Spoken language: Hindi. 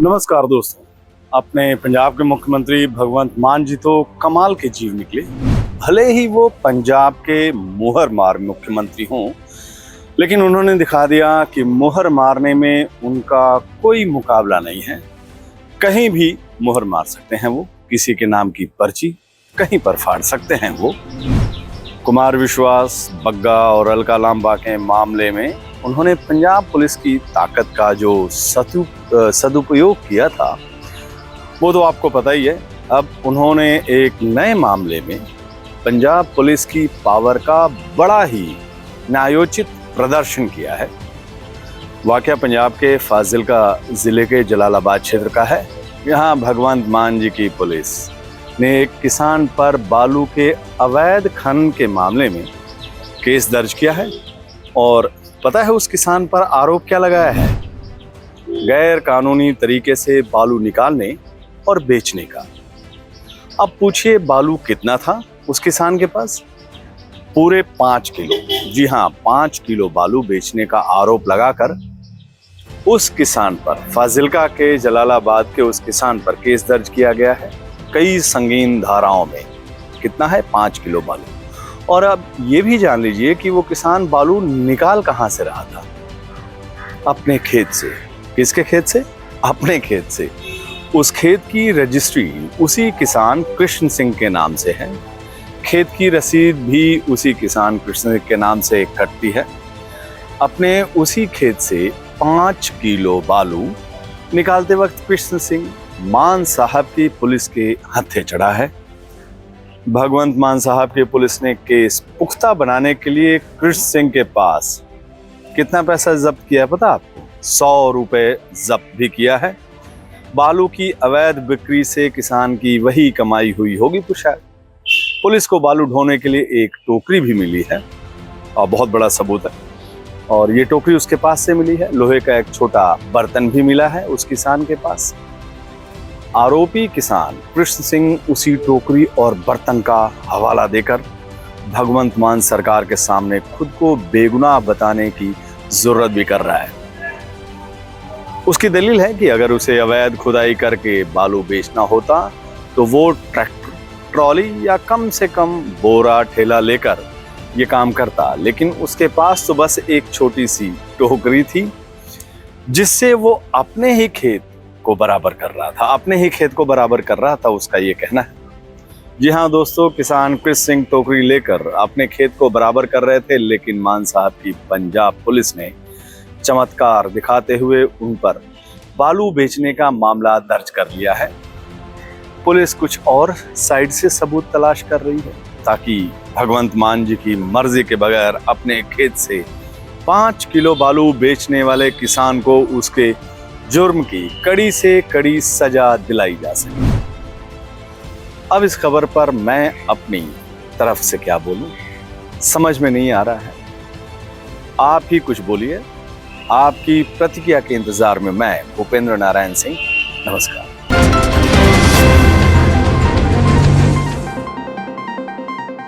नमस्कार दोस्तों। अपने पंजाब के मुख्यमंत्री भगवंत मान जी तो कमाल के जीव निकले। भले ही वो पंजाब के मुहर मार मुख्यमंत्री हों, लेकिन उन्होंने दिखा दिया कि मुहर मारने में उनका कोई मुकाबला नहीं है। कहीं भी मुहर मार सकते हैं वो, किसी के नाम की पर्ची कहीं पर फाड़ सकते हैं वो। कुमार विश्वास, बग्गा और अलका लांबा के मामले में उन्होंने पंजाब पुलिस की ताकत का जो सदुपयोग किया था वो तो आपको पता ही है। अब उन्होंने एक नए मामले में पंजाब पुलिस की पावर का बड़ा ही न्यायोचित प्रदर्शन किया है। वाकया पंजाब के फाजिलका जिले के जलालाबाद क्षेत्र का है। यहाँ भगवंत मान जी की पुलिस ने एक किसान पर बालू के अवैध खनन के मामले में केस दर्ज किया है। और पता है उस किसान पर आरोप क्या लगाया है? गैर कानूनी तरीके से बालू निकालने और बेचने का। अब पूछिए बालू कितना था उस किसान के पास? पूरे 5 किलो। जी हाँ, 5 किलो बालू बेचने का आरोप लगाकर उस किसान पर, फाजिलका के जलालाबाद के उस किसान पर केस दर्ज किया गया है कई संगीन धाराओं में। कितना है? 5 किलो बालू। और अब ये भी जान लीजिए कि वो किसान बालू निकाल कहां से रहा था? अपने खेत से। किसके खेत से? अपने खेत से। उस खेत की रजिस्ट्री उसी किसान कृष्ण सिंह के नाम से है। खेत की रसीद भी उसी किसान कृष्ण सिंह के नाम से कटती है। अपने उसी खेत से 5 किलो बालू निकालते वक्त कृष्ण सिंह मान साहब की पुलिस के हत्थे चढ़ा है। भगवंत मान साहब की पुलिस ने केस पुख्ता बनाने के लिए कृष्ण सिंह के पास कितना पैसा जब्त किया पता आपको? 100 रुपए जब्त भी किया है। बालू की अवैध बिक्री से किसान की वही कमाई हुई होगी कुछ शायद। पुलिस को बालू ढोने के लिए एक टोकरी भी मिली है और बहुत बड़ा सबूत है। और ये टोकरी उसके पास से मिली है। लोहे का एक छोटा बर्तन भी मिला है उस किसान के पास। आरोपी किसान कृष्ण सिंह उसी टोकरी और बर्तन का हवाला देकर भगवंत मान सरकार के सामने खुद को बेगुनाह बताने की जरूरत भी कर रहा है। उसकी दलील है कि अगर उसे अवैध खुदाई करके बालू बेचना होता तो वो ट्रैक्टर, ट्रॉली या कम से कम बोरा, ठेला लेकर ये काम करता। लेकिन उसके पास तो बस एक छोटी सी टोकरी थी जिससे वो अपने ही खेत को बराबर कर रहा था। अपने ही खेत को बराबर कर रहा था, उसका ये कहना है। जी हाँ दोस्तों, किसान कृष्ण सिंह टोकरी लेकर अपने खेत को बराबर कर रहे थे, लेकिन मान साहब की पंजाब पुलिस ने चमत्कार दिखाते हुए उन पर बालू बेचने का मामला दर्ज कर लिया है। पुलिस कुछ और साइड से सबूत तलाश कर रही है ताकि भगवंत मान जी की मर्जी के बगैर अपने खेत से 5 किलो बालू बेचने वाले किसान को उसके जुर्म की कड़ी से कड़ी सजा दिलाई जा सके। अब इस खबर पर मैं अपनी तरफ से क्या बोलूं, समझ में नहीं आ रहा है। आप ही कुछ बोलिए। आपकी प्रतिक्रिया के इंतजार में मैं भूपेंद्र नारायण सिंह। नमस्कार।